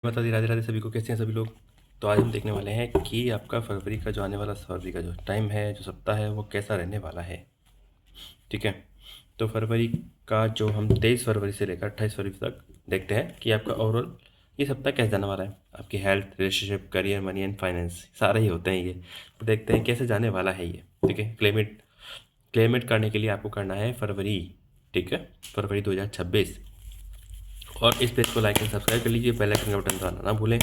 माता दी, राधे राधे सभी को। कैसे हैं सभी लोग। तो आज हम देखने वाले हैं कि आपका फरवरी का जो आने वाला फरवरी का जो टाइम है, जो सप्ताह है, वो कैसा रहने वाला है। ठीक है। तो फरवरी का जो हम 23 फरवरी से लेकर 28 फरवरी तक देखते हैं कि आपका ओवरऑल ये सप्ताह कैसे जाने वाला है। आपकी health, relationship, career, money and finance सारे ही होते हैं ये। तो देखते हैं कैसे जाने वाला है ये। ठीक है। क्लेमिट करने के लिए आपको करना है फरवरी। ठीक है। फरवरी 2026। और इस पेज को लाइक एंड सब्सक्राइब कर लीजिए, बेल आइकन का बटन दबाना ना भूलें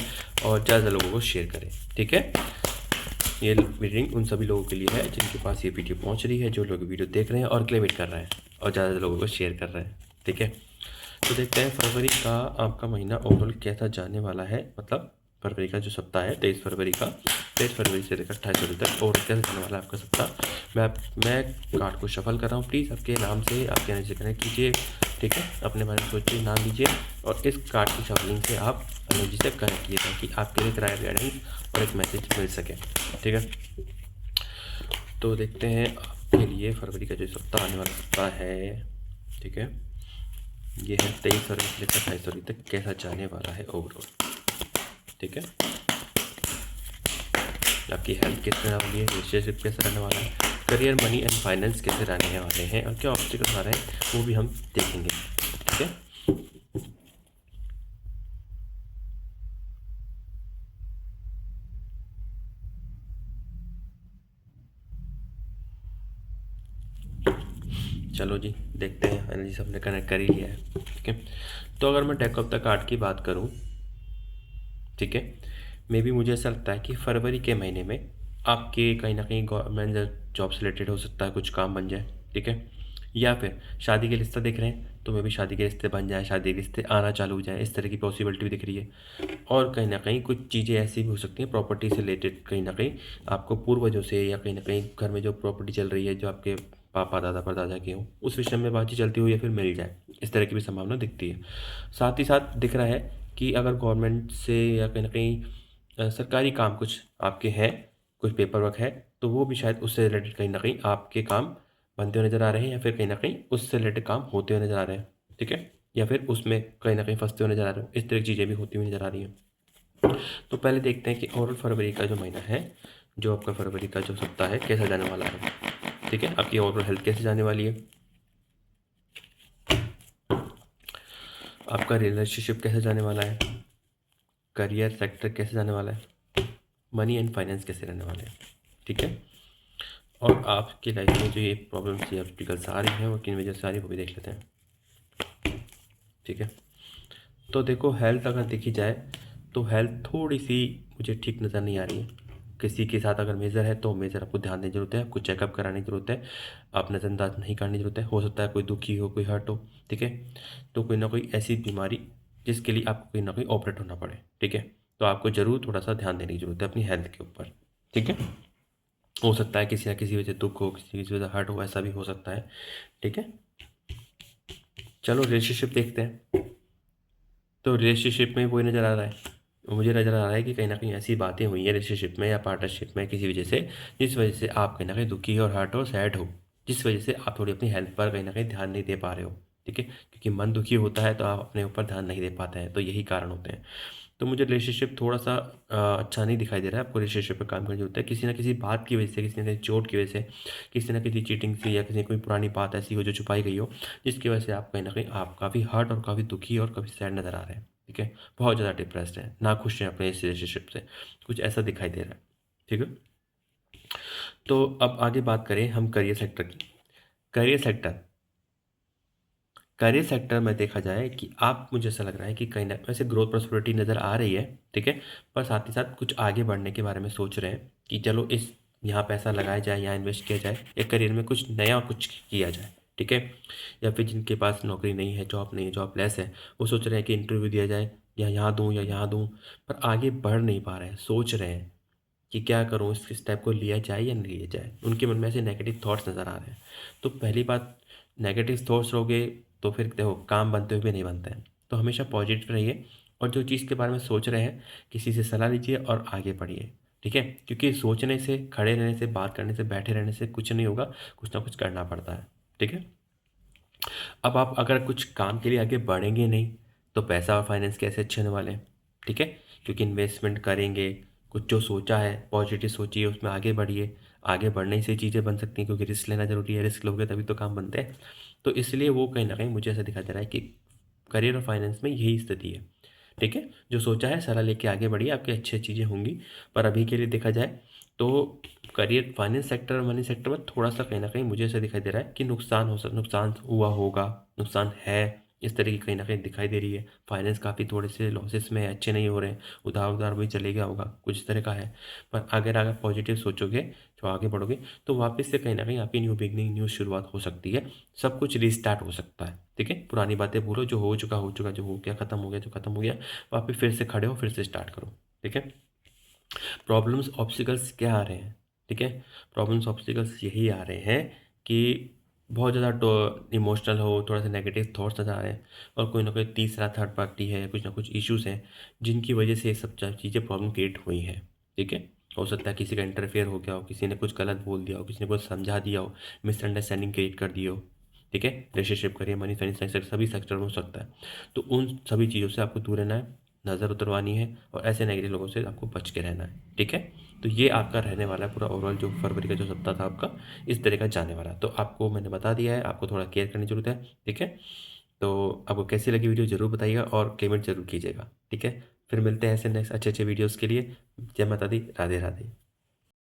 और ज़्यादा लोगों को शेयर करें। ठीक है। ये मीटिंग उन सभी लोगों के लिए है जिनके पास ये वीडियो पहुंच रही है, जो लोग वीडियो देख रहे हैं और क्लेमिट कर रहे हैं और ज़्यादा लोगों को शेयर कर रहे हैं। ठीक है। तो देखते हैं फरवरी का आपका महीना ओवरऑल कैसा जाने वाला है। मतलब फरवरी का जो सप्ताह है 23 फरवरी से लेकर 28 फरवरी तक ओवरऑल कैसा जाने वाला है आपका सप्ताह। मैं कार्ड को शफल कर रहा हूँ। प्लीज़ आपके नाम से, आपके एनर्जी से कनेक्ट कीजिए। ठीक है। अपने बारे में सोचिए, नाम लीजिए और इस कार्ड की शफलिंग से आप एनर्जी से कनेक्ट कीजिए ताकि आपके लिए क्रायर गाइडेंस और एक मैसेज मिल सके। ठीक है। तो देखते हैं आपके लिए फरवरी का जो सप्ताह आने वाला सप्ताह है। ठीक है। ये है 23 फरवरी से लेकर 28 फरवरी तक कैसा जाने वाला है ओवरऑल। ठीक है। आपकी हेल्थ कैसे रहने वाली है, रिलेशनशिप कैसे रहने वाला है, करियर, मनी एंड फाइनेंस कैसे रहने वाले हैं और क्या ऑब्स्टिकल्स आ रहे हैं वो भी हम देखेंगे। ठीक है। चलो जी, देखते हैं। एनर्जी से हमने कनेक्ट कर ही लिया है। ठीक है। तो अगर मैं डेक ऑफ द कार्ड की बात करूं, ठीक है, मे बी मुझे ऐसा लगता है कि फरवरी के महीने में आपके कहीं ना कहीं गवर्नमेंट जॉब से रिलेटेड हो सकता है, कुछ काम बन जाए। ठीक है। या फिर शादी के रिश्ता देख रहे हैं तो मे भी शादी के रिश्ते बन जाए, शादी के रिश्ते आना चालू हो जाए, इस तरह की पॉसिबिलिटी भी दिख रही है। और कहीं ना कहीं कुछ चीज़ें ऐसी भी हो सकती हैं प्रॉपर्टी से रिलेटेड, कहीं ना कहीं आपको पूर्वजों से या कहीं ना कहीं घर में जो प्रॉपर्टी चल रही है, जो आपके पापा दादा परदादा की हो, उस विषय में बातचीत चलती हुई या फिर मिल जाए, इस तरह की भी संभावना दिखती है। साथ ही साथ दिख रहा है कि अगर गवर्नमेंट से या कहीं ना कहीं सरकारी काम कुछ आपके हैं, कुछ पेपर वर्क है, तो वो भी शायद उससे रिलेटेड कहीं ना कहीं आपके काम बनते हुए नज़र आ रहे हैं या फिर कहीं ना कहीं उससे रिलेटेड काम होते हुए नज़र आ रहे हैं। ठीक है। या फिर उसमें कहीं ना कहीं फंसते हुए नज़र आ रहे हो, इस तरह की चीज़ें भी होती हुई नज़र आ रही हैं। तो पहले देखते हैं कि ओवरऑल फरवरी का जो महीना है, जो आपका फरवरी का जो सप्ताह है कैसा जाने वाला है। ठीक है। आपकी ओवरऑल हेल्थ कैसे जाने वाली है, आपका रिलेशनशिप कैसे जाने वाला है, करियर सेक्टर कैसे जाने वाला है, मनी एंड फाइनेंस कैसे रहने वाले हैं। ठीक है। और आपकी लाइफ में जो ये प्रॉब्लम्स या ऑब्स्टिकल्स आ रही हैं वो किन वजह से आ रही है वो भी देख लेते हैं। ठीक है। तो देखो, हेल्थ अगर देखी जाए तो हेल्थ थोड़ी सी मुझे ठीक नज़र नहीं आ रही है। किसी के साथ अगर मेजर है तो मेजर आपको ध्यान देने की ज़रूरत है, आपको चेकअप कराने की ज़रूरत है। आप नज़रअंदाज नहीं करने की ज़रूरत है। हो सकता है कोई दुखी हो, कोई हर्ट हो। ठीक है। तो कोई ना कोई ऐसी बीमारी जिसके लिए आपको कहीं ना कहीं ऑपरेट होना पड़े। ठीक है। तो आपको ज़रूर थोड़ा सा ध्यान देने की ज़रूरत है अपनी हेल्थ के ऊपर। ठीक है। हो सकता है किसी ना किसी वजह दुख हो, किसी किसी वजह हर्ट हो, ऐसा भी हो सकता है। ठीक है। चलो रिलेशनशिप देखते हैं। तो रिलेशनशिप में वही नज़र आ रहा है, मुझे नज़र आ रहा है कि कहीं ना कहीं ऐसी बातें हुई हैं रिलेशनशिप में या पार्टनरशिप में किसी वजह से, जिस वजह से आप कहीं ना कहीं दुखी और हर्ट हो, सैड हो, जिस वजह से आप थोड़ी अपनी हेल्थ पर कहीं ना कहीं ध्यान नहीं दे पा रहे हो। ठीक है। क्योंकि मन दुखी होता है तो आप अपने ऊपर ध्यान नहीं दे पाते हैं, तो यही कारण होते हैं। तो मुझे रिलेशनशिप थोड़ा सा अच्छा नहीं दिखाई दे रहा है। आपको रिलेशनशिप पर काम करने की जरूरत है, किसी ना किसी बात की वजह से, किसी न किसी चोट की वजह से, किसी ना किसी चीटिंग से या किसी कोई पुरानी बात ऐसी हो जो छुपाई गई हो, जिसकी वजह से आप कहीं ना कहीं आप काफ़ी हर्ट और काफ़ी दुखी और काफ़ी सैड नज़र आ रहे हैं। ठीक है। बहुत ज़्यादा डिप्रेस्ड है, ना खुश हैं अपने इस रिलेशनशिप से, कुछ ऐसा दिखाई दे रहा है। ठीक है। तो अब आगे बात करें हम करियर सेक्टर की। करियर सेक्टर करियर सेक्टर में देखा जाए कि आप, मुझे ऐसा लग रहा है कि कहीं ना वैसे ग्रोथ पॉसिबिलिटी नज़र आ रही है। ठीक है। पर साथ ही साथ कुछ आगे बढ़ने के बारे में सोच रहे हैं कि चलो इस यहाँ पैसा लगाया जाए, यहाँ इन्वेस्ट किया जाए, या करियर में कुछ नया कुछ किया जाए। ठीक है। या फिर जिनके पास नौकरी नहीं है, जॉब नहीं है, जॉब लेस है, वो सोच रहे हैं कि इंटरव्यू दिया जाए, या यहाँ दूँ या यहाँ दूँ, पर आगे बढ़ नहीं पा रहे हैं। सोच रहे हैं कि क्या करूँ, इस स्टेप को लिया जाए या नहीं लिया जाए। उनके मन में ऐसे नेगेटिव थॉट्स नज़र आ रहे हैं। तो पहली बात, नेगेटिव थॉट्स रहोगे तो फिर देखो काम बनते हुए भी नहीं बनते हैं। तो हमेशा पॉजिटिव रहिए और जो चीज़ के बारे में सोच रहे हैं किसी से सलाह लीजिए और आगे बढ़िए। ठीक है। क्योंकि सोचने से, खड़े रहने से, बात करने से, बैठे रहने से कुछ नहीं होगा, कुछ ना कुछ करना पड़ता है। ठीक है। अब आप अगर कुछ काम के लिए आगे बढ़ेंगे नहीं तो पैसा और फाइनेंस कैसे अच्छे होने वाले हैं। ठीक है, क्योंकि इन्वेस्टमेंट करेंगे, कुछ जो सोचा है पॉजिटिव सोचिए, उसमें आगे बढ़िए। आगे बढ़ने से चीज़ें बन सकती हैं, क्योंकि रिस्क लेना ज़रूरी है, रिस्क लोगे तभी तो काम बनते हैं। तो इसलिए वो कहीं ना कहीं मुझे ऐसा दिखाई दे रहा है कि करियर और फाइनेंस में यही स्थिति है। ठीक है, जो सोचा है सलाह लेके आगे बढ़िए, आपकी अच्छी चीज़ें होंगी। पर अभी के लिए देखा जाए तो करियर फाइनेंस सेक्टर और मनी सेक्टर में थोड़ा सा कहीं ना कहीं मुझे ऐसा दिखाई दे रहा है कि नुकसान हुआ होगा, नुकसान है, इस तरह की कहीं ना कहीं दिखाई दे रही है। फाइनेंस काफ़ी थोड़े से लॉसेस में है, अच्छे नहीं हो रहे हैं, उधार उधार भी चले गया होगा, कुछ इस तरह का है। पर अगर अगर पॉजिटिव सोचोगे, जो आगे बढ़ोगे, तो वापस से कहीं ना कहीं आपकी न्यू बिगनिंग, न्यू शुरुआत हो सकती है। सब कुछ रीस्टार्ट हो सकता है। ठीक है, पुरानी बातें भूलो, जो हो चुका, जो हो गया ख़त्म हो गया, जो ख़त्म हो गया, वापस फिर से खड़े हो, फिर से स्टार्ट करो। ठीक है, प्रॉब्लम्स ऑब्स्टिकल्स क्या आ रहे हैं? ठीक है, प्रॉब्लम्स ऑब्स्टिकल्स यही आ रहे हैं कि बहुत ज़्यादा इमोशनल हो, थोड़ा सा नेगेटिव थॉट्स आ रहे हैं, और कोई ना कोई तीसरा थर्ड पार्टी है, कुछ ना कुछ इश्यूज हैं जिनकी वजह से ये सब चीज़ें प्रॉब्लम क्रिएट हुई हैं। ठीक है, हो सकता है किसी का इंटरफेयर हो गया हो, किसी ने कुछ गलत बोल दिया हो, किसी ने कुछ समझा दिया हो, मिसअंडरस्टैंडिंग क्रिएट कर दी हो। ठीक है, रिलेशनशिप करिए, मनी फाइनेंस सभी सेक्टर में हो सकता है। तो उन सभी चीज़ों से आपको दूर रहना है, नज़र उतरवानी है, और ऐसे नेगेटिव लोगों से आपको बच के रहना है। ठीक है, तो ये आपका रहने वाला है पूरा ओवरऑल, जो फरवरी का जो सप्ताह था आपका, इस तरह का जाने वाला है। तो आपको मैंने बता दिया है, आपको थोड़ा केयर करने की जरूरत है। ठीक है, तो आपको कैसी लगी वीडियो ज़रूर बताइएगा, और कमेंट जरूर कीजिएगा। ठीक है, फिर मिलते हैं ऐसे नेक्स्ट अच्छे अच्छे वीडियोज़ के लिए। जय माता दी, राधे राधे।